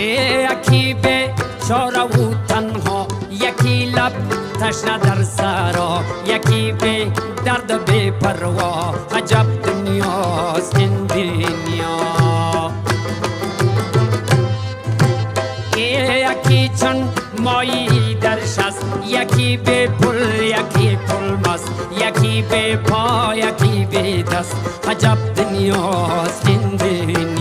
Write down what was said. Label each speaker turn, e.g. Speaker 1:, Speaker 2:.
Speaker 1: یکی به چاره و تنها، یکی لب تشنه در سرا، یکی به درد بی پروا. عجب دنیاست این دنیا. یکی چون مایی در شست، یکی به پل، یکی پل مست، یکی به پا، یکی به دست. عجب دنیاست این دنیا.